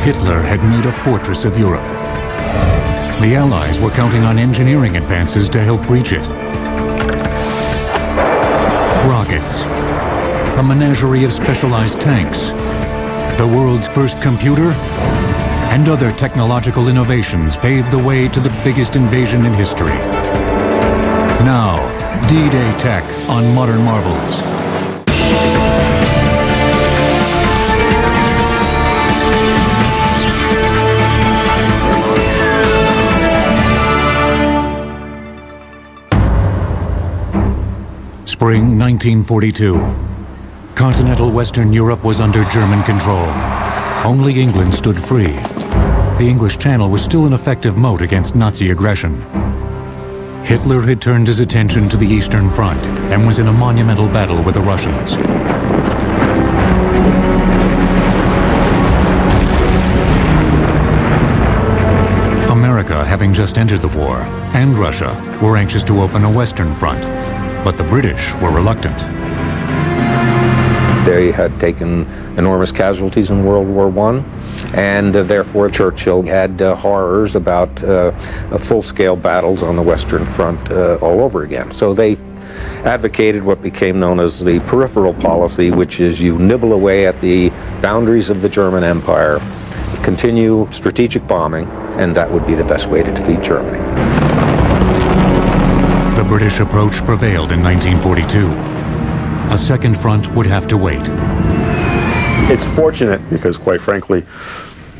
Hitler had made a fortress of Europe. The Allies were counting on engineering advances to help breach it. Rockets, a menagerie of specialized tanks, the world's first computer, and other technological innovations paved the way to the biggest invasion in history. Now, D-Day Tech on Modern Marvels. Spring 1942. Continental Western Europe was under German control. Only England stood free. The English Channel was still an effective moat against Nazi aggression. Hitler had turned his attention to the Eastern Front and was in a monumental battle with the Russians. America, having just entered the war, and Russia were anxious to open a Western Front, but the British were reluctant. They had taken enormous casualties in World War I, and therefore Churchill had horrors about full-scale battles on the Western Front all over again. So they advocated what became known as the peripheral policy, which is you nibble away at the boundaries of the German Empire, continue strategic bombing, and that would be the best way to defeat Germany. The British approach prevailed in 1942. A second front would have to wait. It's fortunate because, quite frankly,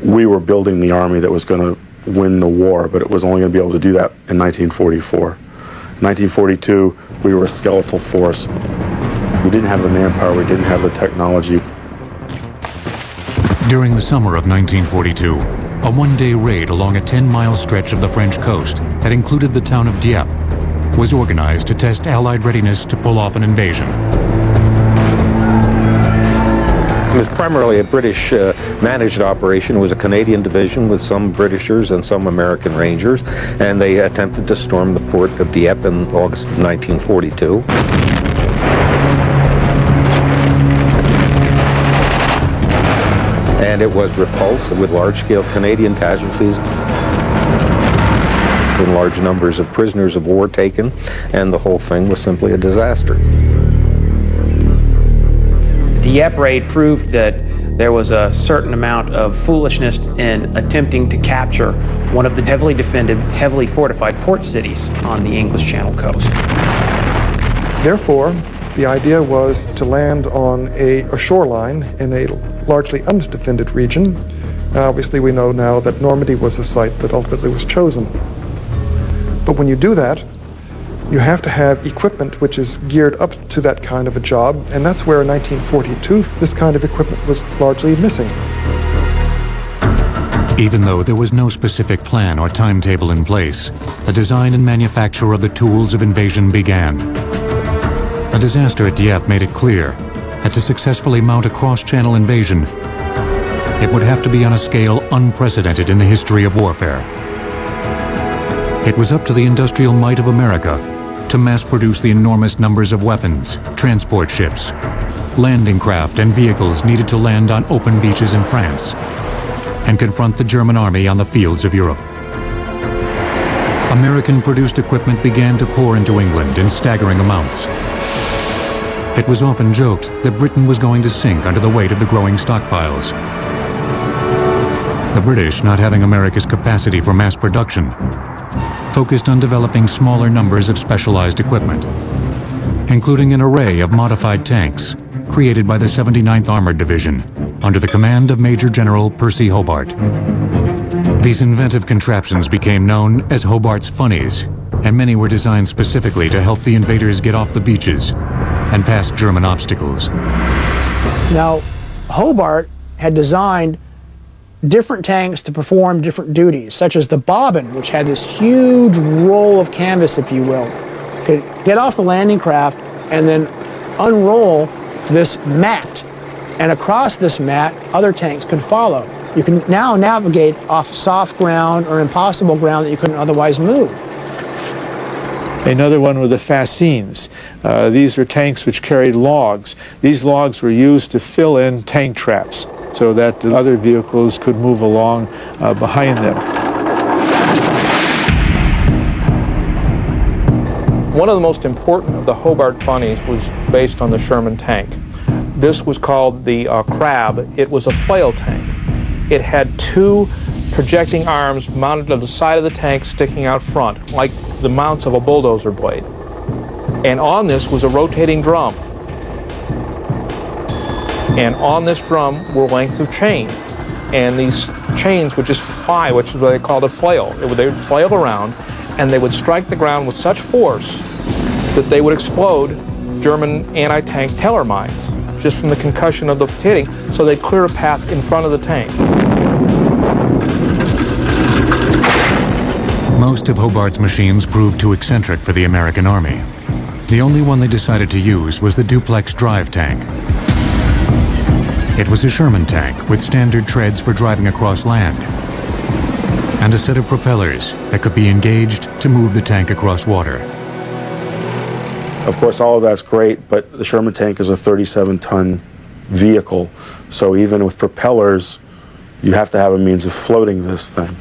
we were building the army that was going to win the war, but it was only going to be able to do that in 1944. In 1942, we were a skeletal force. We didn't have the manpower, we didn't have the technology. During the summer of 1942, a one-day raid along a 10-mile stretch of the French coast that included the town of Dieppe was organized to test Allied readiness to pull off an invasion. It was primarily a British managed operation. It was a Canadian division with some Britishers and some American Rangers, and they attempted to storm the port of Dieppe in August of 1942. And it was repulsed with large-scale Canadian casualties and large numbers of prisoners of war taken, and the whole thing was simply a disaster. The Dieppe raid proved that there was a certain amount of foolishness in attempting to capture one of the heavily defended, heavily fortified port cities on the English Channel coast. Therefore, the idea was to land on a shoreline in a largely undefended region. Obviously, we know now that Normandy was the site that ultimately was chosen. But when you do that, you have to have equipment which is geared up to that kind of a job, and that's where in 1942 this kind of equipment was largely missing. Even though there was no specific plan or timetable in place, the design and manufacture of the tools of invasion began. A disaster at Dieppe made it clear that to successfully mount a cross-channel invasion, it would have to be on a scale unprecedented in the history of warfare. It was up to the industrial might of America to mass-produce the enormous numbers of weapons, transport ships, landing craft, and vehicles needed to land on open beaches in France and confront the German army on the fields of Europe. American-produced equipment began to pour into England in staggering amounts. It was often joked that Britain was going to sink under the weight of the growing stockpiles. The British, not having America's capacity for mass production, focused on developing smaller numbers of specialized equipment, including an array of modified tanks created by the 79th Armored Division under the command of Major General Percy Hobart. These inventive contraptions became known as Hobart's Funnies, and many were designed specifically to help the invaders get off the beaches and past German obstacles. Now, Hobart had designed different tanks to perform different duties, such as the Bobbin, which had this huge roll of canvas, if you will. Could get off the landing craft and then unroll this mat. And across this mat, other tanks could follow. You can now navigate off soft ground or impossible ground that you couldn't otherwise move. Another one were the fascines. These were tanks which carried logs. These logs were used to fill in tank traps. so that the other vehicles could move along behind them. One of the most important of the Hobart funnies was based on the Sherman tank. This was called the Crab. It was a flail tank. It had two projecting arms mounted to the side of the tank sticking out front, like the mounts of a bulldozer blade. And on this was a rotating drum. And on this drum were lengths of chain. And these chains would just fly, which is what they called a flail. They would flail around, and they would strike the ground with such force that they would explode German anti-tank Teller mines, just from the concussion of the hitting, so they'd clear a path in front of the tank. Most of Hobart's machines proved too eccentric for the American Army. The only one they decided to use was the duplex drive tank. It was a Sherman tank with standard treads for driving across land, and a set of propellers that could be engaged to move the tank across water. Of course, all of that's great, but the Sherman tank is a 37-ton vehicle, so even with propellers, you have to have a means of floating this thing.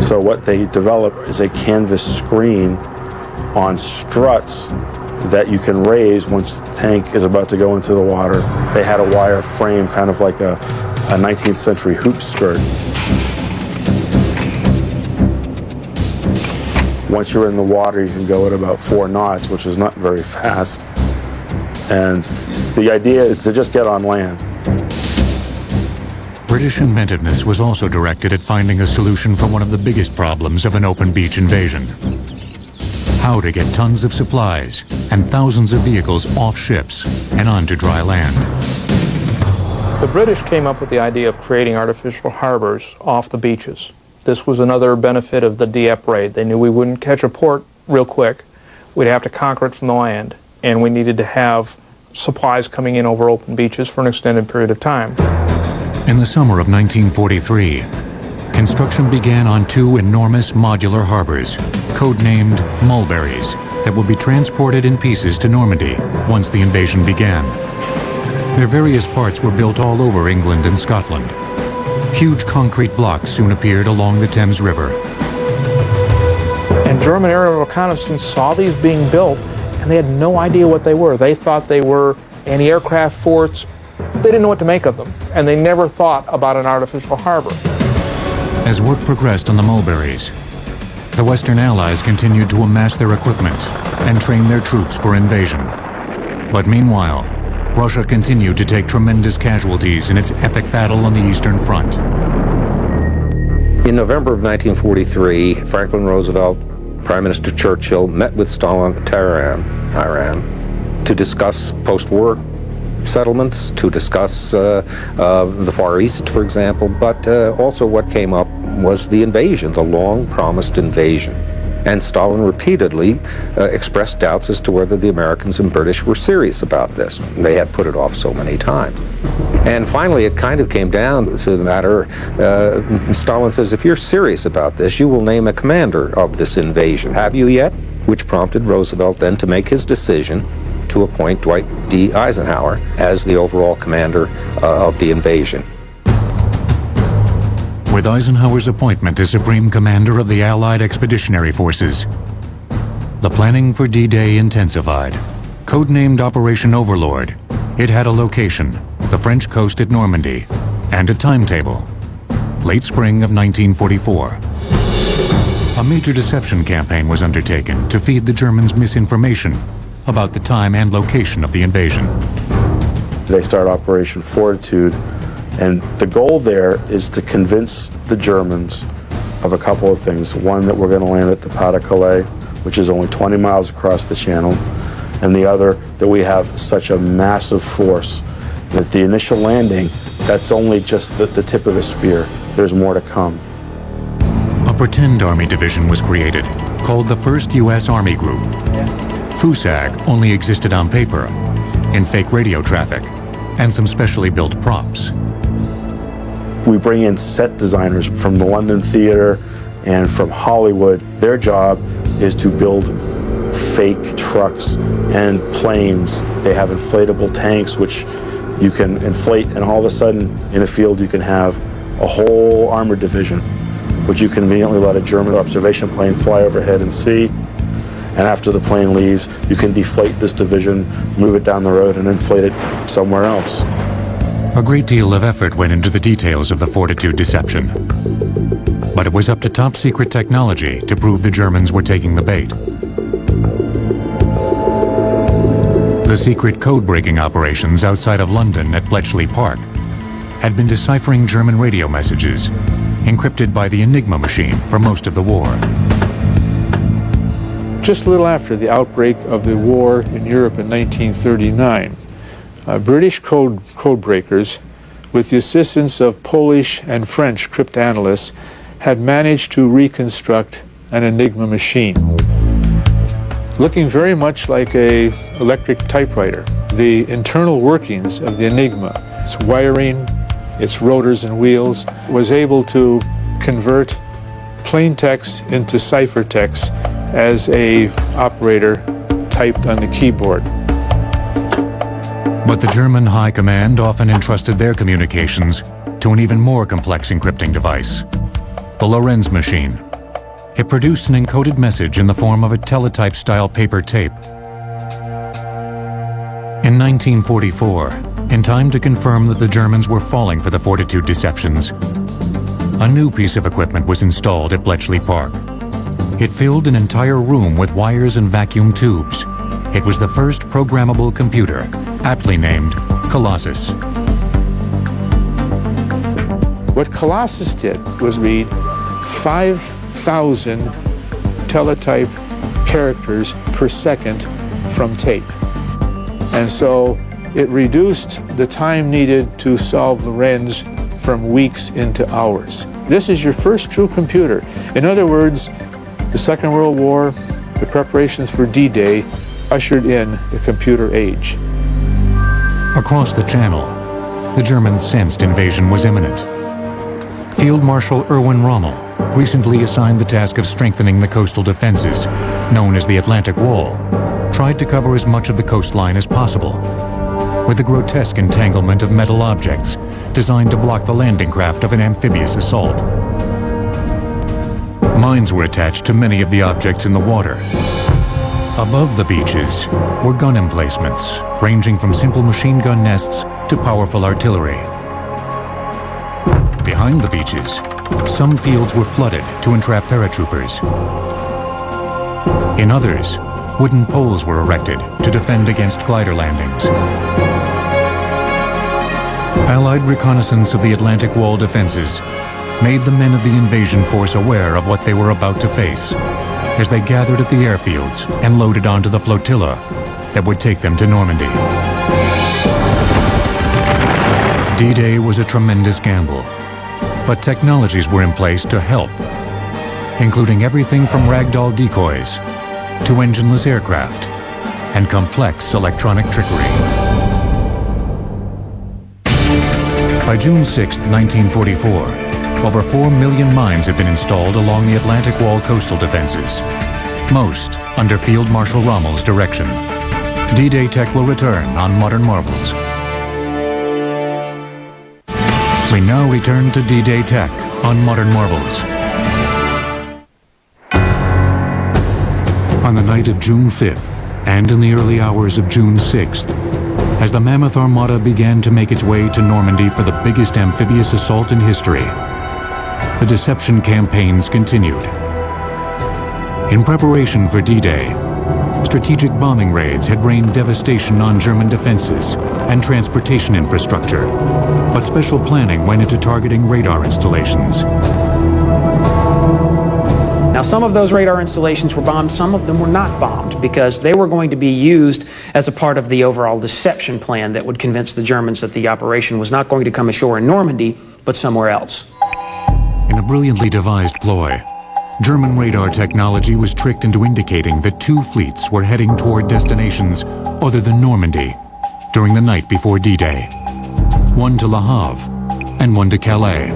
So what they developed is a canvas screen on struts that you can raise once the tank is about to go into the water. They had a wire frame, kind of like a 19th century hoop skirt. Once you're in the water, you can go at about 4 knots, which is not very fast. And the idea is to just get on land. British inventiveness was also directed at finding a solution for one of the biggest problems of an open beach invasion: how to get tons of supplies and thousands of vehicles off ships and onto dry land. The British came up with the idea of creating artificial harbors off the beaches. This was another benefit of the Dieppe raid. They knew we wouldn't catch a port real quick. We'd have to conquer it from the land, and we needed to have supplies coming in over open beaches for an extended period of time. In the summer of 1943, construction began on 2 enormous modular harbors, codenamed Mulberries, that would be transported in pieces to Normandy once the invasion began. Their various parts were built all over England and Scotland. Huge concrete blocks soon appeared along the Thames River. And German aerial reconnaissance saw these being built, and they had no idea what they were. They thought they were anti-aircraft forts. They didn't know what to make of them, and they never thought about an artificial harbor. As work progressed on the Mulberries, the Western Allies continued to amass their equipment and train their troops for invasion. But meanwhile, Russia continued to take tremendous casualties in its epic battle on the Eastern Front. In November of 1943, Franklin Roosevelt, Prime Minister Churchill met with Stalin at Tehran, Iran, to discuss post-war settlements, to discuss the Far East, for example, but also what came up was the invasion, the long-promised invasion. And Stalin repeatedly expressed doubts as to whether the Americans and British were serious about this. They had put it off so many times. And finally, it kind of came down to the matter, Stalin says, if you're serious about this, you will name a commander of this invasion. Have you yet? Which prompted Roosevelt then to make his decision to appoint Dwight D. Eisenhower as the overall commander of the invasion. With Eisenhower's appointment as Supreme Commander of the Allied Expeditionary Forces, the planning for D-Day intensified. Codenamed Operation Overlord, it had a location, the French coast at Normandy, and a timetable, late spring of 1944. A major deception campaign was undertaken to feed the Germans misinformation about the time and location of the invasion. They start Operation Fortitude, and the goal there is to convince the Germans of a couple of things. One, that we're going to land at the Pas-de-Calais, which is only 20 miles across the channel, and the other, that we have such a massive force that the initial landing, that's only just the tip of the spear. There's more to come. A pretend army division was created, called the 1st U.S. Army Group. FUSAG only existed on paper, in fake radio traffic, and some specially built props. We bring in set designers from the London Theatre and from Hollywood. Their job is to build fake trucks and planes. They have inflatable tanks, which you can inflate, and all of a sudden in a field you can have a whole armored division, which you conveniently let a German observation plane fly overhead and see. And after the plane leaves, you can deflate this division, move it down the road, and inflate it somewhere else. A great deal of effort went into the details of the Fortitude deception. But it was up to top-secret technology to prove the Germans were taking the bait. The secret code-breaking operations outside of London at Bletchley Park had been deciphering German radio messages, encrypted by the Enigma machine for most of the war. Just a little after the outbreak of the war in Europe in 1939, British code breakers, with the assistance of Polish and French cryptanalysts, had managed to reconstruct an Enigma machine. Looking very much like an electric typewriter, the internal workings of the Enigma, its wiring, its rotors and wheels, was able to convert plain text into ciphertext as a operator typed on the keyboard. But the German High Command often entrusted their communications to an even more complex encrypting device, the Lorenz machine. It produced an encoded message in the form of a teletype-style paper tape. In 1944, in time to confirm that the Germans were falling for the Fortitude deceptions, a new piece of equipment was installed at Bletchley Park. It filled an entire room with wires and vacuum tubes. It was the first programmable computer, aptly named Colossus. What Colossus did was read 5,000 teletype characters per second from tape. And so it reduced the time needed to solve Lorenz from weeks into hours. This is your first true computer. In other words, the Second World War, the preparations for D-Day, ushered in the computer age. Across the Channel, the Germans sensed invasion was imminent. Field Marshal Erwin Rommel, recently assigned the task of strengthening the coastal defenses, known as the Atlantic Wall, tried to cover as much of the coastline as possible, with a grotesque entanglement of metal objects designed to block the landing craft of an amphibious assault. Mines were attached to many of the objects in the water. Above the beaches were gun emplacements, ranging from simple machine gun nests to powerful artillery. Behind the beaches, some fields were flooded to entrap paratroopers. In others, wooden poles were erected to defend against glider landings. Allied reconnaissance of the Atlantic Wall defenses made the men of the invasion force aware of what they were about to face as they gathered at the airfields and loaded onto the flotilla that would take them to Normandy. D-Day was a tremendous gamble, but technologies were in place to help, including everything from ragdoll decoys to engineless aircraft and complex electronic trickery. By June 6, 1944, over 4 million mines had been installed along the Atlantic Wall coastal defenses, most under Field Marshal Rommel's direction. D-Day tech will return on Modern Marvels. We now return to D-Day tech on Modern Marvels. On the night of June 5th, and in the early hours of June 6th, as the Mammoth Armada began to make its way to Normandy for the biggest amphibious assault in history, the deception campaigns continued. In preparation for D-Day, strategic bombing raids had rained devastation on German defenses and transportation infrastructure, but special planning went into targeting radar installations. Now, some of those radar installations were bombed, some of them were not bombed, because they were going to be used as a part of the overall deception plan that would convince the Germans that the operation was not going to come ashore in Normandy, but somewhere else. In a brilliantly devised ploy, German radar technology was tricked into indicating that 2 fleets were heading toward destinations other than Normandy during the night before D-Day. One to Le Havre and one to Calais.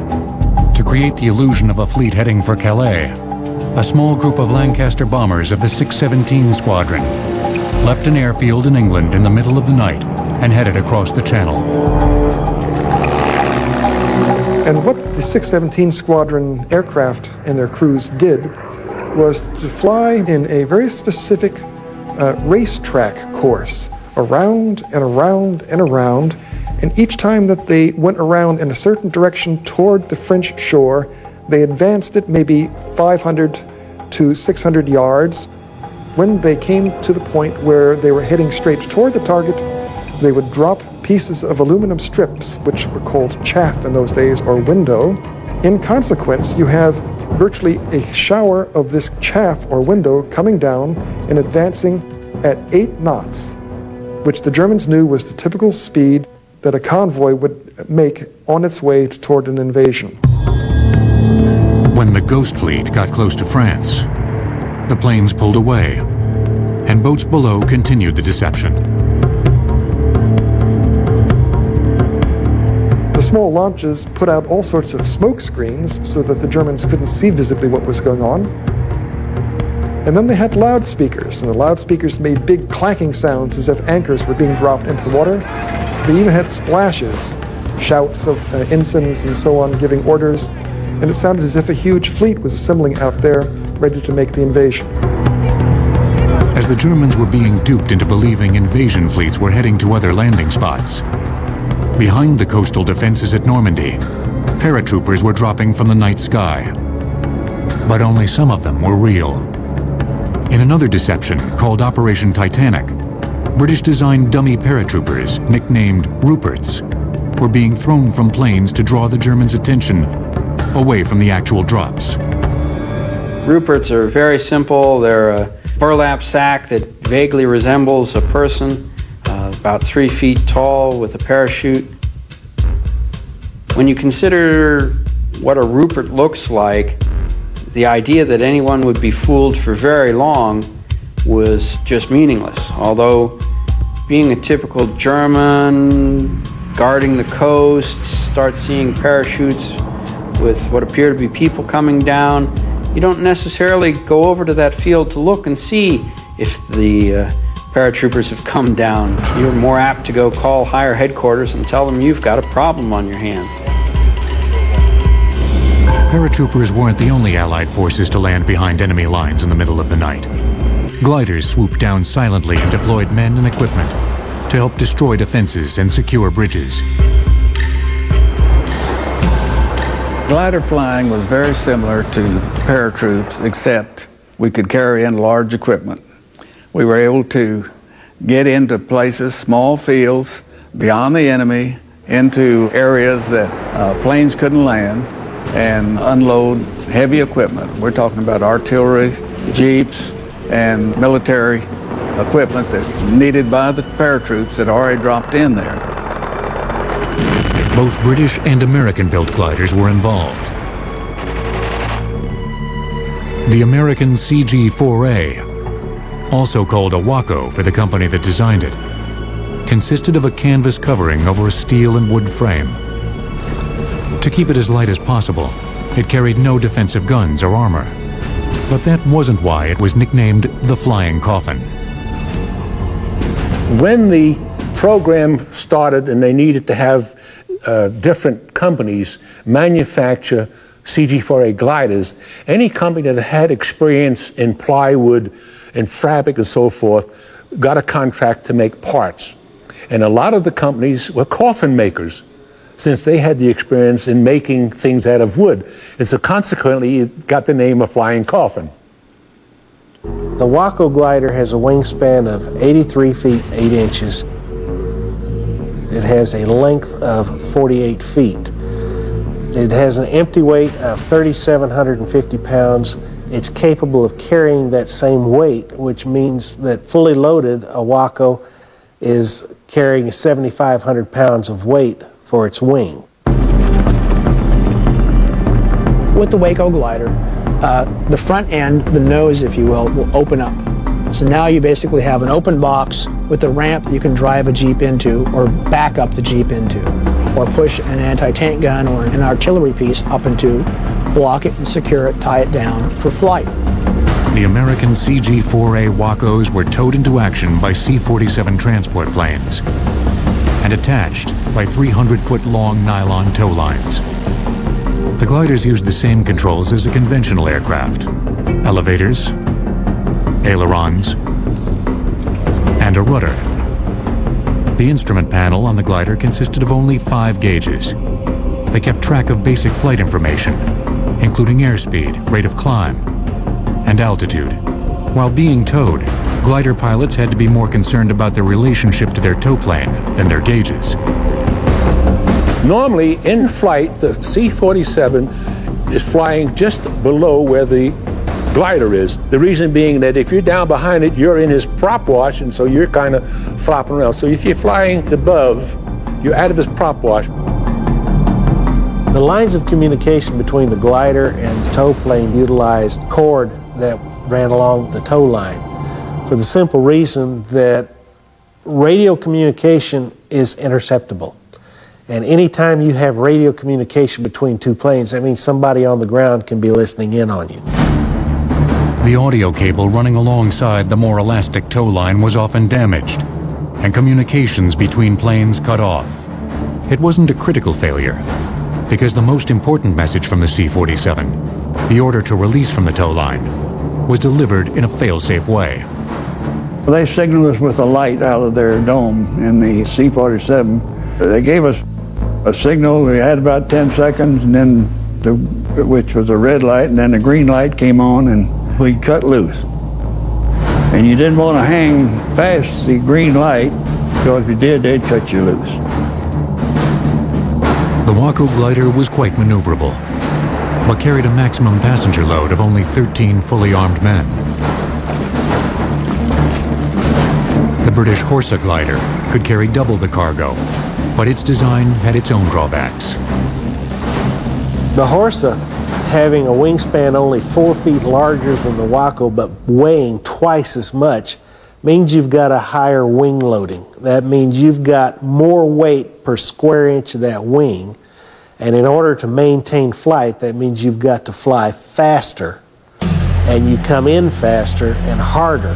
To create the illusion of a fleet heading for Calais, a small group of Lancaster bombers of the 617 Squadron left an airfield in England in the middle of the night and headed across the channel. And what the 617 Squadron aircraft and their crews did was to fly in a very specific racetrack course, around and around and around, and each time that they went around in a certain direction toward the French shore, they advanced it maybe 500 to 600 yards. When they came to the point where they were heading straight toward the target, they would drop pieces of aluminum strips, which were called chaff in those days, or window. In consequence, you have virtually a shower of this chaff or window coming down and advancing at 8 knots, which the Germans knew was the typical speed that a convoy would make on its way toward an invasion. When the Ghost Fleet got close to France, the planes pulled away, and boats below continued the deception. The small launches put out all sorts of smoke screens so that the Germans couldn't see visibly what was going on. And then they had loudspeakers, and the loudspeakers made big clacking sounds as if anchors were being dropped into the water. They even had splashes, shouts of ensigns and so on giving orders, and it sounded as if a huge fleet was assembling out there, ready to make the invasion. As the Germans were being duped into believing invasion fleets were heading to other landing spots, behind the coastal defenses at Normandy, paratroopers were dropping from the night sky. But only some of them were real. In another deception, called Operation Titanic, British-designed dummy paratroopers, nicknamed Ruperts, were being thrown from planes to draw the Germans' attention away from the actual drops. Ruperts are very simple. They're a burlap sack that vaguely resembles a person, about 3 feet tall with a parachute. When you consider what a Rupert looks like, the idea that anyone would be fooled for very long was just meaningless. Although being a typical German, guarding the coast, start seeing parachutes with what appear to be people coming down, you don't necessarily go over to that field to look and see if the paratroopers have come down. You're more apt to go call higher headquarters and tell them you've got a problem on your hands. Paratroopers weren't the only Allied forces to land behind enemy lines in the middle of the night. Gliders swooped down silently and deployed men and equipment to help destroy defenses and secure bridges. Glider flying was very similar to paratroops, except we could carry in large equipment. We were able to get into places, small fields, beyond the enemy, into areas that planes couldn't land, and unload heavy equipment. We're talking about artillery, jeeps, and military equipment that's needed by the paratroops that already dropped in there. Both British and American-built gliders were involved. The American CG-4A, also called a Waco for the company that designed it, consisted of a canvas covering over a steel and wood frame. To keep it as light as possible, it carried no defensive guns or armor. But that wasn't why it was nicknamed the Flying Coffin. When the program started and they needed to have different companies manufacture CG-4A gliders, any company that had experience in plywood and fabric and so forth got a contract to make parts. And a lot of the companies were coffin makers, since they had the experience in making things out of wood. And so consequently, it got the name of Flying Coffin. The Waco glider has a wingspan of 83 feet 8 inches. It has a length of 48 feet. It has an empty weight of 3,750 pounds. It's capable of carrying that same weight, which means that fully loaded, a Waco is carrying 7,500 pounds of weight for its wing. With the Waco glider, the front end, the nose if you will open up. So now you basically have an open box with a ramp that you can drive a Jeep into or back up the Jeep into, or push an anti-tank gun or an artillery piece up into, block it and secure it, tie it down for flight. The American CG-4A Wacos were towed into action by C-47 transport planes. and attached by 300-foot-long nylon tow lines. The gliders used the same controls as a conventional aircraft: elevators, ailerons, and a rudder. The instrument panel on the glider consisted of only 5 gauges. They kept track of basic flight information, including airspeed, rate of climb, and altitude. While being towed, glider pilots had to be more concerned about their relationship to their tow plane than their gauges. Normally, in flight, the C-47 is flying just below where the glider is. The reason being that if you're down behind it, you're in his prop wash, and so you're kind of flopping around. So if you're flying above, you're out of his prop wash. The lines of communication between the glider and the tow plane utilized cord that ran along the tow line, for the simple reason that radio communication is interceptable. And anytime you have radio communication between 2 planes, that means somebody on the ground can be listening in on you. The audio cable running alongside the more elastic tow line was often damaged, and communications between planes cut off. It wasn't a critical failure, because the most important message from the C-47, the order to release from the tow line, was delivered in a fail-safe way. They signaled us with a light out of their dome in the C-47. They gave us a signal. We had about 10 seconds, and then which was a red light, and then the green light came on, and we cut loose. And you didn't want to hang past the green light, because if you did, they'd cut you loose. The Waco glider was quite maneuverable, but carried a maximum passenger load of only 13 fully armed men. The British Horsa glider could carry double the cargo, but its design had its own drawbacks. The Horsa, having a wingspan only 4 feet larger than the Waco but weighing twice as much, means you've got a higher wing loading. That means you've got more weight per square inch of that wing, and in order to maintain flight, that means you've got to fly faster, and you come in faster and harder.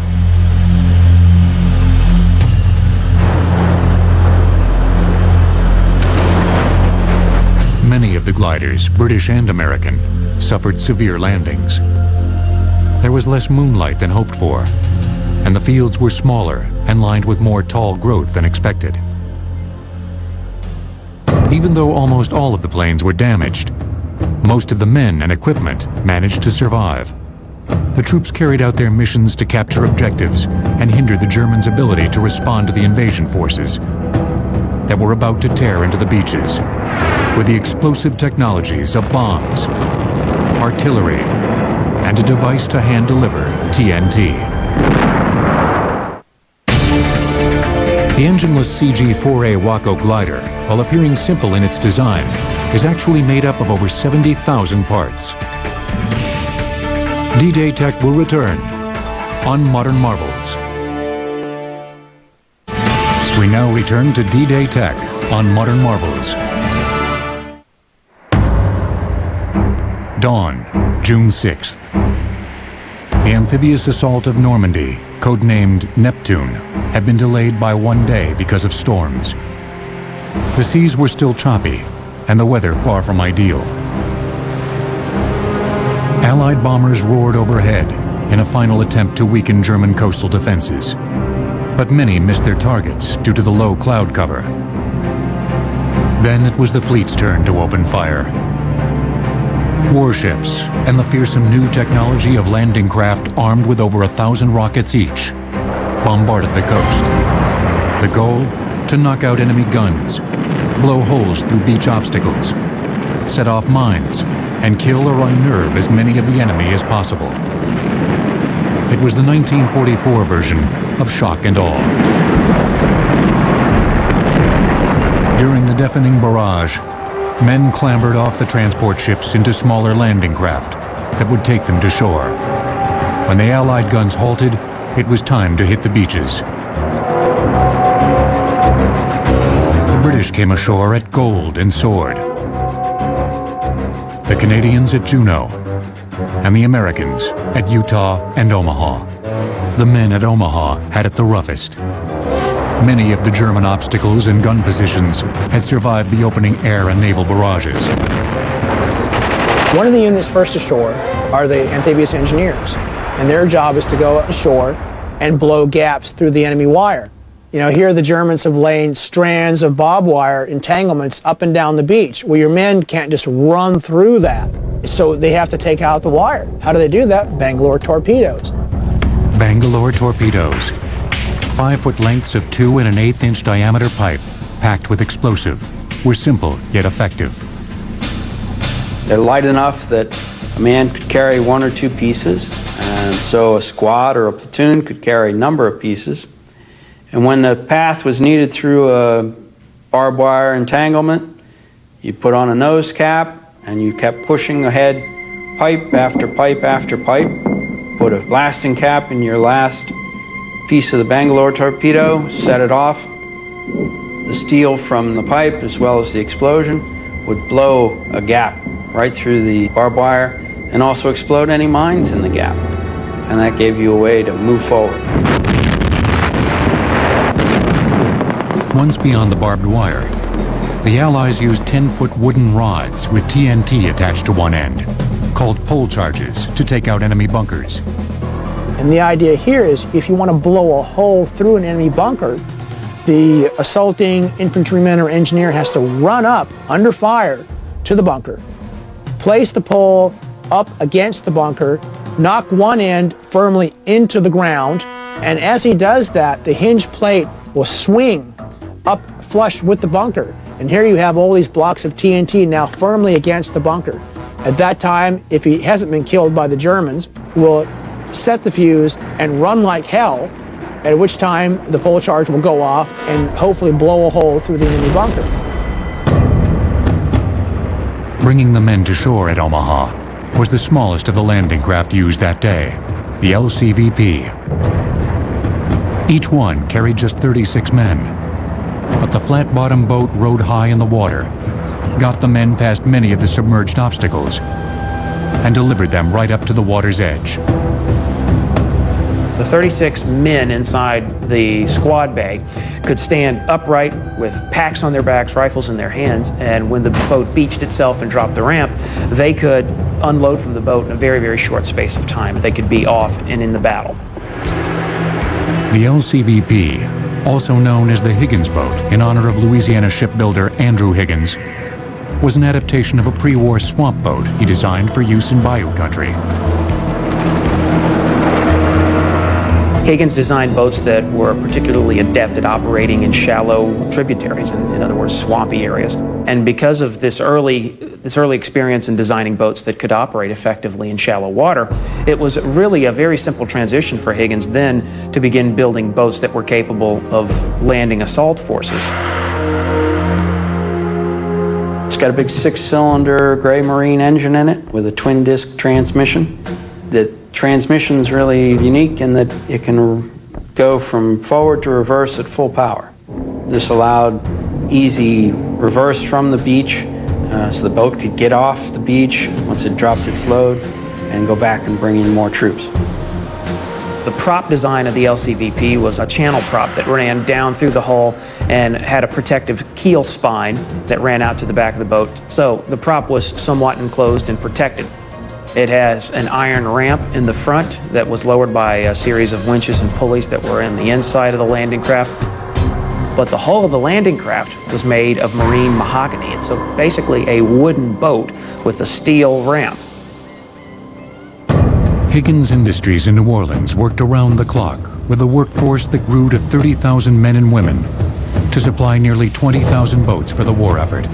Many of the gliders, British and American, suffered severe landings. There was less moonlight than hoped for, and the fields were smaller and lined with more tall growth than expected. Even though almost all of the planes were damaged, most of the men and equipment managed to survive. The troops carried out their missions to capture objectives and hinder the Germans' ability to respond to the invasion forces that were about to tear into the beaches with the explosive technologies of bombs, artillery, and a device to hand-deliver TNT. The engineless CG-4A Waco glider, while appearing simple in its design, is actually made up of over 70,000 parts. D-Day Tech will return on Modern Marvels. We now return to D-Day Tech on Modern Marvels. Dawn, June 6th. The amphibious assault of Normandy, codenamed Neptune, had been delayed by 1 day because of storms. The seas were still choppy, and the weather far from ideal. Allied bombers roared overhead in a final attempt to weaken German coastal defenses, but many missed their targets due to the low cloud cover. Then it was the fleet's turn to open fire. Warships and the fearsome new technology of landing craft armed with over 1,000 rockets each bombarded the coast. The goal? To knock out enemy guns, blow holes through beach obstacles, set off mines, and kill or unnerve as many of the enemy as possible. It was the 1944 version of shock and awe. During the deafening barrage, men clambered off the transport ships into smaller landing craft that would take them to shore. When the Allied guns halted, it was time to hit the beaches. The British came ashore at Gold and Sword, the Canadians at Juneau, and the Americans at Utah and Omaha. The men at Omaha had it the roughest. Many of the German obstacles and gun positions had survived the opening air and naval barrages. One of the units first ashore are the amphibious engineers, and their job is to go ashore and blow gaps through the enemy wire. You know, here the Germans have laid strands of barbed wire entanglements up and down the beach. Well, your men can't just run through that, so they have to take out the wire. How do they do that? Bangalore torpedoes. Bangalore torpedoes. 5-foot lengths of 2 1/8 inch diameter pipe packed with explosive were simple yet effective. They're light enough that a man could carry 1 or 2 pieces, and so a squad or a platoon could carry a number of pieces. And when the path was needed through a barbed wire entanglement, you put on a nose cap and you kept pushing ahead pipe after pipe after pipe, put a blasting cap in your last piece of the Bangalore torpedo, set it off. The steel from the pipe, as well as the explosion, would blow a gap right through the barbed wire and also explode any mines in the gap. And that gave you a way to move forward. Once beyond the barbed wire, the Allies used 10-foot wooden rods with TNT attached to one end, called pole charges, to take out enemy bunkers. And the idea here is if you want to blow a hole through an enemy bunker, the assaulting infantryman or engineer has to run up under fire to the bunker, place the pole up against the bunker, knock one end firmly into the ground, and as he does that, the hinge plate will swing up flush with the bunker. And here you have all these blocks of TNT now firmly against the bunker. At that time, if he hasn't been killed by the Germans, will set the fuse and run like hell, at which time the pole charge will go off and hopefully blow a hole through the enemy bunker. Bringing the men to shore at Omaha was the smallest of the landing craft used that day, the LCVP. Each one carried just 36 men, but the flat-bottom boat rode high in the water, got the men past many of the submerged obstacles, and delivered them right up to the water's edge. The 36 men inside the squad bay could stand upright with packs on their backs, rifles in their hands, and when the boat beached itself and dropped the ramp, they could unload from the boat in a very, very short space of time. They could be off and in the battle. The LCVP, also known as the Higgins boat in honor of Louisiana shipbuilder Andrew Higgins, was an adaptation of a pre-war swamp boat he designed for use in bayou country. Higgins designed boats that were particularly adept at operating in shallow tributaries, in other words, swampy areas. And because of this early experience in designing boats that could operate effectively in shallow water, it was really a very simple transition for Higgins then to begin building boats that were capable of landing assault forces. It's got a big 6-cylinder gray marine engine in it with a twin disc transmission. The transmission's really unique in that it can go from forward to reverse at full power. This allowed easy reverse from the beach, so the boat could get off the beach once it dropped its load and go back and bring in more troops. The prop design of the LCVP was a channel prop that ran down through the hull and had a protective keel spine that ran out to the back of the boat. So the prop was somewhat enclosed and protected. It has an iron ramp in the front that was lowered by a series of winches and pulleys that were in the inside of the landing craft. But the hull of the landing craft was made of marine mahogany. It's basically a wooden boat with a steel ramp. Higgins Industries in New Orleans worked around the clock with a workforce that grew to 30,000 men and women to supply nearly 20,000 boats for the war effort.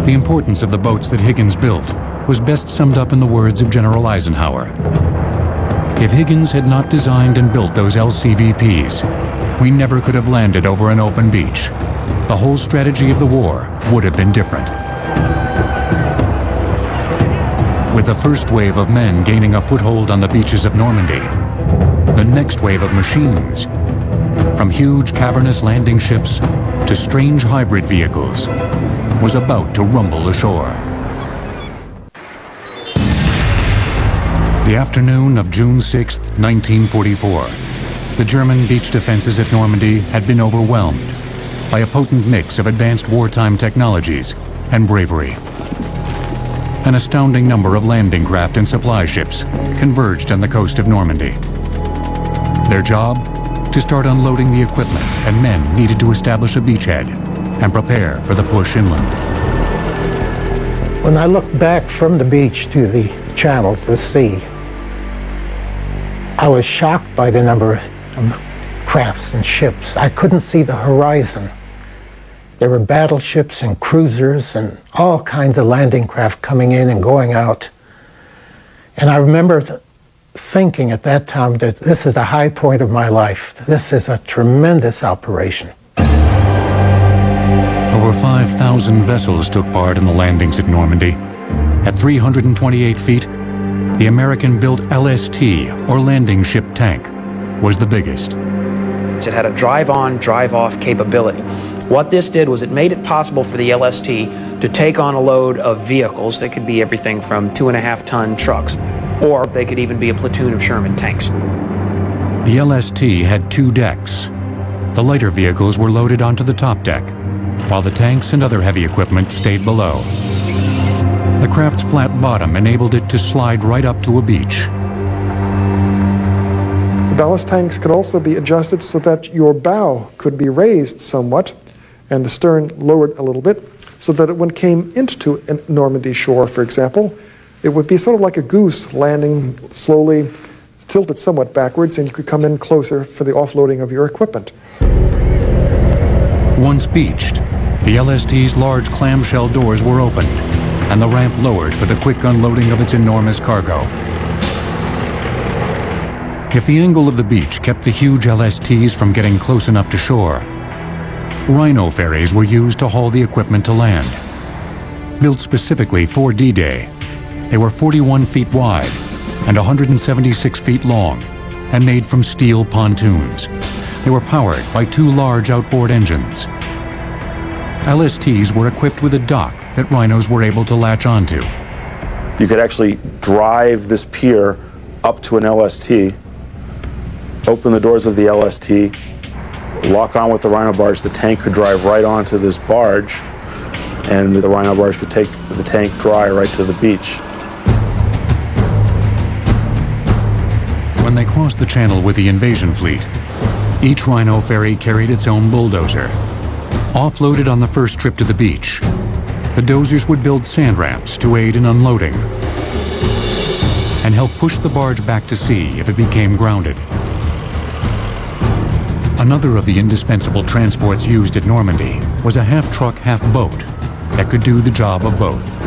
The importance of the boats that Higgins built was best summed up in the words of General Eisenhower. If Higgins had not designed and built those LCVPs, we never could have landed over an open beach. The whole strategy of the war would have been different. With the first wave of men gaining a foothold on the beaches of Normandy, the next wave of machines, from huge cavernous landing ships to strange hybrid vehicles, was about to rumble ashore. The afternoon of June 6, 1944, the German beach defenses at Normandy had been overwhelmed by a potent mix of advanced wartime technologies and bravery. An astounding number of landing craft and supply ships converged on the coast of Normandy. Their job? To start unloading the equipment and men needed to establish a beachhead and prepare for the push inland. When I looked back from the beach to the channel, to the sea, I was shocked by the number of crafts and ships. I couldn't see the horizon. There were battleships and cruisers and all kinds of landing craft coming in and going out. And I remember thinking at that time that this is the high point of my life. This is a tremendous operation. Over 5,000 vessels took part in the landings at Normandy. At 328 feet, the American-built LST, or landing ship tank, was the biggest. It had a drive-on, drive-off capability. What this did was it made it possible for the LST to take on a load of vehicles that could be everything from 2.5-ton trucks, or they could even be a platoon of Sherman tanks. The LST had 2 decks. The lighter vehicles were loaded onto the top deck, while the tanks and other heavy equipment stayed below. The craft's flat bottom enabled it to slide right up to a beach. The ballast tanks could also be adjusted so that your bow could be raised somewhat and the stern lowered a little bit, so that when it came into a Normandy shore, for example, it would be sort of like a goose landing slowly, tilted somewhat backwards, and you could come in closer for the offloading of your equipment. Once beached, the LST's large clamshell doors were opened and the ramp lowered for the quick unloading of its enormous cargo. If the angle of the beach kept the huge LSTs from getting close enough to shore, Rhino ferries were used to haul the equipment to land. Built specifically for D-Day, they were 41 feet wide and 176 feet long and made from steel pontoons. They were powered by 2 large outboard engines. LSTs were equipped with a dock that Rhinos were able to latch onto. You could actually drive this pier up to an LST, open the doors of the LST, lock on with the Rhino barge. The tank could drive right onto this barge, and the Rhino barge could take the tank dry right to the beach. When they crossed the channel with the invasion fleet, each Rhino ferry carried its own bulldozer. Offloaded on the first trip to the beach, the dozers would build sand ramps to aid in unloading and help push the barge back to sea if it became grounded. Another of the indispensable transports used at Normandy was a half-truck, half-boat that could do the job of both.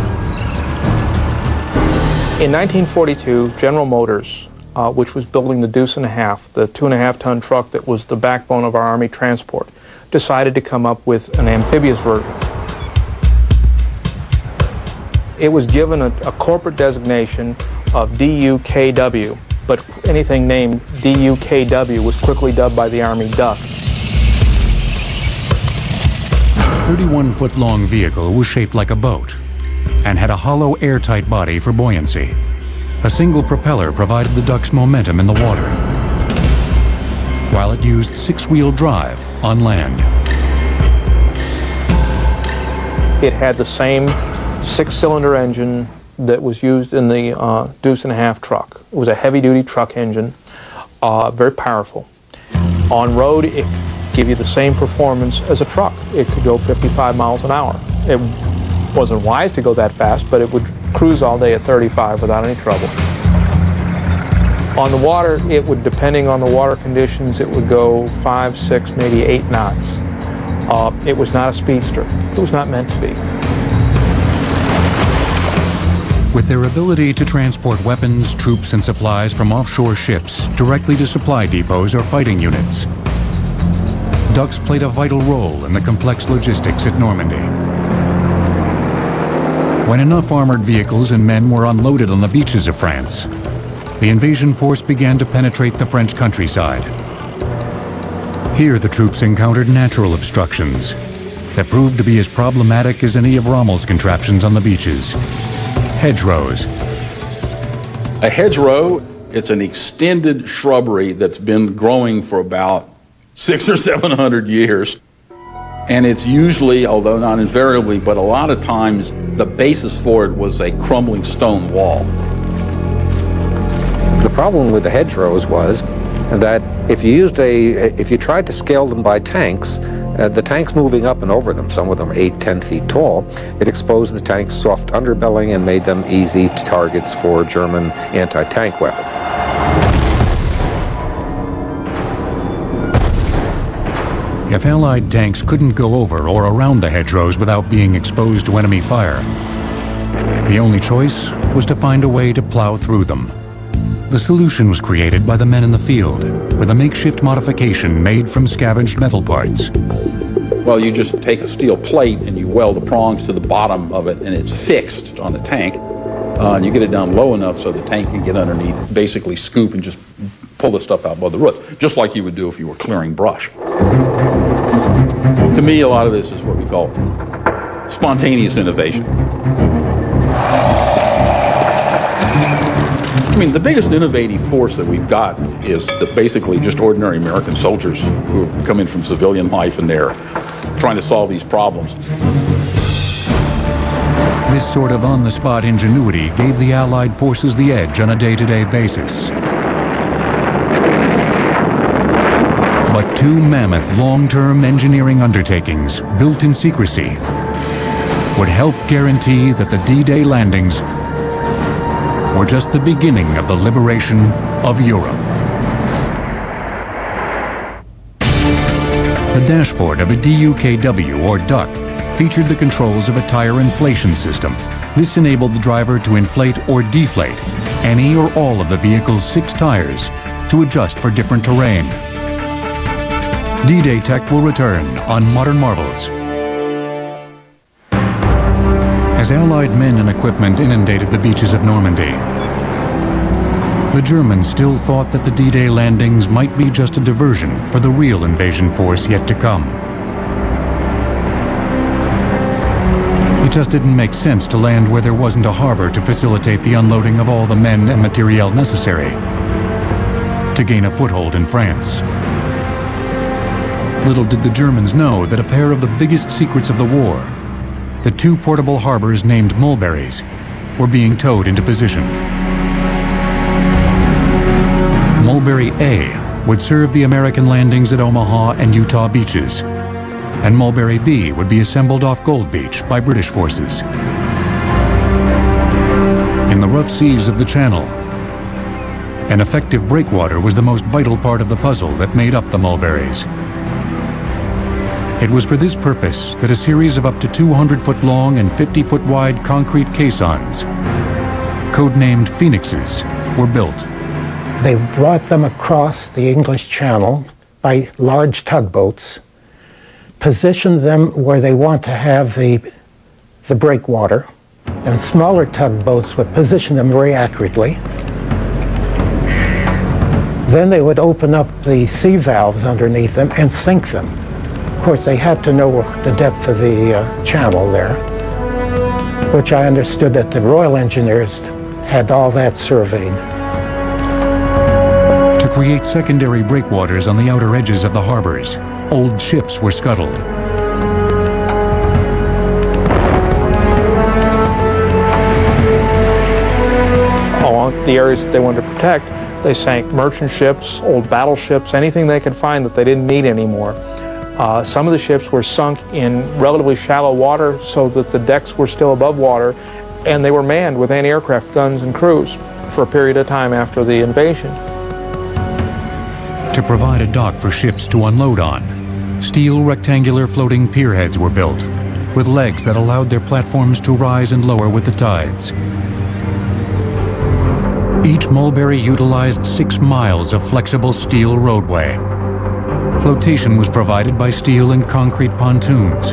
In 1942, General Motors, which was building the Deuce and a Half, the 2.5-ton truck that was the backbone of our Army transport, decided to come up with an amphibious version. It was given a corporate designation of DUKW, but anything named DUKW was quickly dubbed by the Army Duck. The 31-foot-long vehicle was shaped like a boat and had a hollow, airtight body for buoyancy. A single propeller provided the Duck's momentum in the water, while it used 6-wheel drive on land. It had the same 6-cylinder engine that was used in the Deuce and a Half truck. It was a heavy-duty truck engine, very powerful. On road, it could give you the same performance as a truck. It could go 55 miles an hour. It wasn't wise to go that fast, but it would cruise all day at 35 without any trouble. On the water, it would, depending on the water conditions, it would go 5, 6, maybe 8 knots. It was not a speedster. It was not meant to be. With their ability to transport weapons, troops, and supplies from offshore ships directly to supply depots or fighting units, Ducks played a vital role in the complex logistics at Normandy. When enough armored vehicles and men were unloaded on the beaches of France, the invasion force began to penetrate the French countryside. Here the troops encountered natural obstructions that proved to be as problematic as any of Rommel's contraptions on the beaches. Hedgerows. A hedgerow It's an extended shrubbery that's been growing for about 600 or 700 years. And it's usually, although not invariably, but a lot of times, the basis for it was a crumbling stone wall. The problem with the hedgerows was that if you tried to scale them by tanks, the tanks moving up and over them, some of them 8-10 feet tall, it exposed the tank's soft underbelly and made them easy targets for German anti-tank weapons. If Allied tanks couldn't go over or around the hedgerows without being exposed to enemy fire, the only choice was to find a way to plow through them. The solution was created by the men in the field, with a makeshift modification made from scavenged metal parts. Well, you just take a steel plate and you weld the prongs to the bottom of it, and it's fixed on the tank. And you get it down low enough so the tank can get underneath, basically scoop and just pull the stuff out by the roots, just like you would do if you were clearing brush. To me, a lot of this is what we call spontaneous innovation. I mean, the biggest innovative force that we've got is basically just ordinary American soldiers who come in from civilian life and they're trying to solve these problems. This sort of on-the-spot ingenuity gave the Allied forces the edge on a day-to-day basis. But two mammoth long-term engineering undertakings, built in secrecy, would help guarantee that the D-Day landings were just the beginning of the liberation of Europe. The dashboard of a DUKW, or DUK, featured the controls of a tire inflation system. This enabled the driver to inflate or deflate any or all of the vehicle's 6 tires to adjust for different terrain. D-Day Tech will return on Modern Marvels. As Allied men and equipment inundated the beaches of Normandy, the Germans still thought that the D-Day landings might be just a diversion for the real invasion force yet to come. It just didn't make sense to land where there wasn't a harbor to facilitate the unloading of all the men and materiel necessary to gain a foothold in France. Little did the Germans know that a pair of the biggest secrets of the war, the 2 portable harbors named Mulberries, were being towed into position. Mulberry A would serve the American landings at Omaha and Utah beaches, and Mulberry B would be assembled off Gold Beach by British forces. In the rough seas of the Channel, an effective breakwater was the most vital part of the puzzle that made up the Mulberries. It was for this purpose that a series of up to 200-foot long and 50-foot wide concrete caissons, codenamed Phoenixes, were built. They brought them across the English Channel by large tugboats, positioned them where they want to have the breakwater, and smaller tugboats would position them very accurately. Then they would open up the sea valves underneath them and sink them. Of course, they had to know the depth of the channel there, which I understood that the Royal Engineers had all that surveyed. To create secondary breakwaters on the outer edges of the harbors, old ships were scuttled. Along the areas that they wanted to protect, they sank merchant ships, old battleships, anything they could find that they didn't need anymore. Some of the ships were sunk in relatively shallow water so that the decks were still above water, and they were manned with anti-aircraft guns and crews for a period of time after the invasion. To provide a dock for ships to unload on, steel rectangular floating pierheads were built, with legs that allowed their platforms to rise and lower with the tides. Each Mulberry utilized 6 miles of flexible steel roadway. Flotation was provided by steel and concrete pontoons.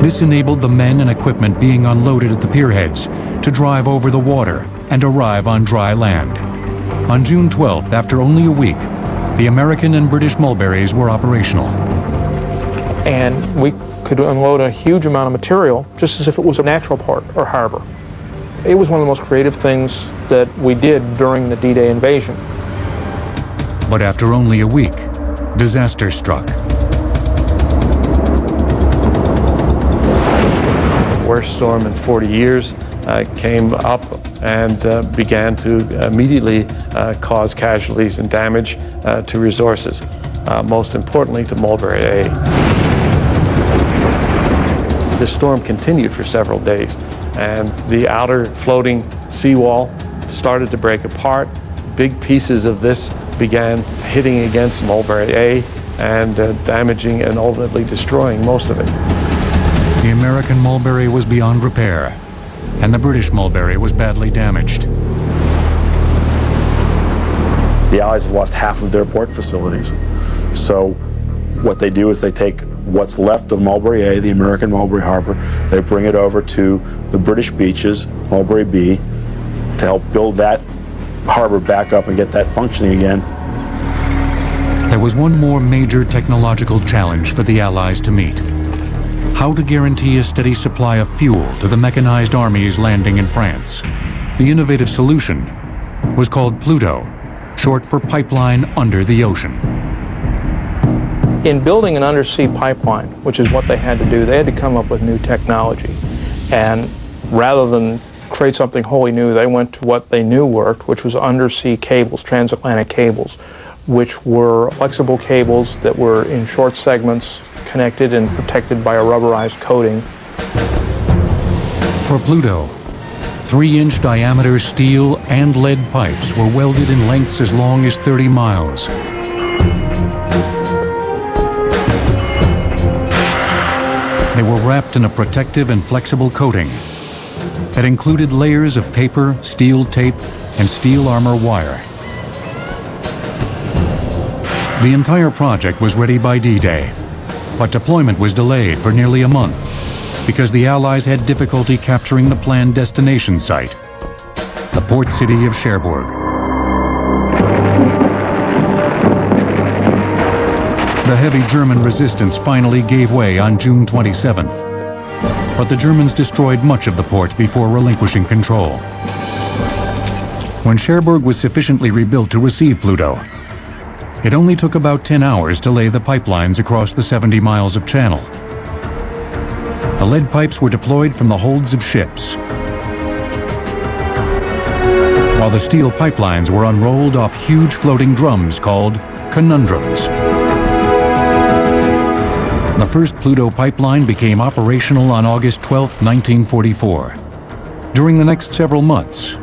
This enabled the men and equipment being unloaded at the pierheads to drive over the water and arrive on dry land. On June 12th, after only a week, the American and British Mulberries were operational. And we could unload a huge amount of material just as if it was a natural port or harbor. It was one of the most creative things that we did during the D-Day invasion. But after only a week, disaster struck. The worst storm in 40 years came up and began to immediately cause casualties and damage to resources, most importantly to Mulberry A. This storm continued for several days, and the outer floating seawall started to break apart. Big pieces of this began hitting against Mulberry A and damaging and ultimately destroying most of it. The American Mulberry was beyond repair, and the British Mulberry was badly damaged. The Allies have lost half of their port facilities. So what they do is they take what's left of Mulberry A, the American Mulberry Harbor, they bring it over to the British beaches, Mulberry B, to help build that harbor back up and get that functioning again. There was one more major technological challenge for the Allies to meet: how to guarantee a steady supply of fuel to the mechanized armies landing in France. The innovative solution was called Pluto, short for Pipeline Under the Ocean. In building an undersea pipeline, which is what they had to do, they had to come up with new technology. And rather than create something wholly new, they went to what they knew worked, which was undersea cables, transatlantic cables, which were flexible cables that were in short segments, connected and protected by a rubberized coating. For Pluto, 3-inch diameter steel and lead pipes were welded in lengths as long as 30 miles. They were wrapped in a protective and flexible coating that included layers of paper, steel tape, and steel armor wire. The entire project was ready by D-Day, but deployment was delayed for nearly a month because the Allies had difficulty capturing the planned destination site, the port city of Cherbourg. The heavy German resistance finally gave way on June 27th, but the Germans destroyed much of the port before relinquishing control. When Cherbourg was sufficiently rebuilt to receive Pluto, it only took about 10 hours to lay the pipelines across the 70 miles of channel. The lead pipes were deployed from the holds of ships, while the steel pipelines were unrolled off huge floating drums called conundrums. The first Pluto pipeline became operational on August 12, 1944. During the next several months,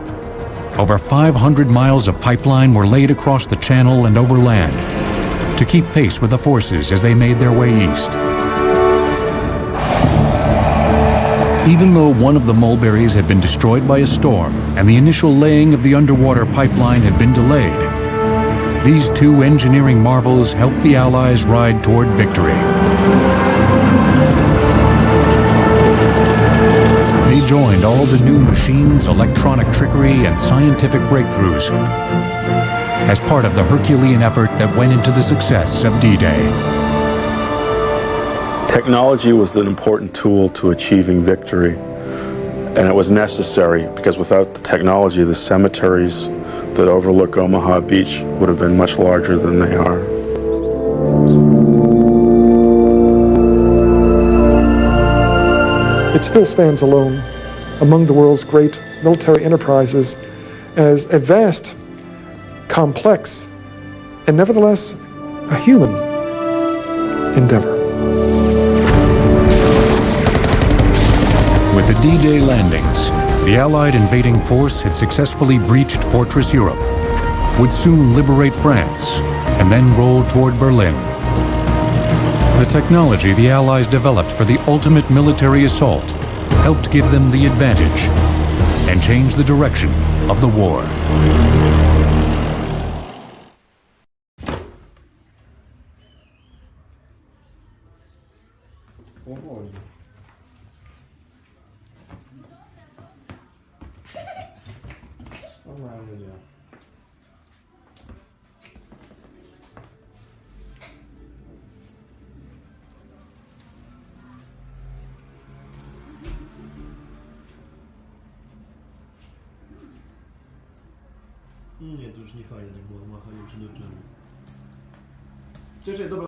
over 500 miles of pipeline were laid across the channel and over land to keep pace with the forces as they made their way east. Even though one of the Mulberries had been destroyed by a storm and the initial laying of the underwater pipeline had been delayed, these two engineering marvels helped the Allies ride toward victory. They joined all the new machines, electronic trickery, and scientific breakthroughs as part of the Herculean effort that went into the success of D-Day. Technology was an important tool to achieving victory, and it was necessary because without the technology, the cemeteries that overlook Omaha Beach would have been much larger than they are. It still stands alone among the world's great military enterprises as a vast, complex, and nevertheless a human endeavor. With the D-Day landings, the Allied invading force had successfully breached Fortress Europe, would soon liberate France, and then roll toward Berlin. The technology the Allies developed for the ultimate military assault helped give them the advantage and change the direction of the war. Nie, to już nie fajne tak było, machanie czy do brzegu. Czekaj, dobra.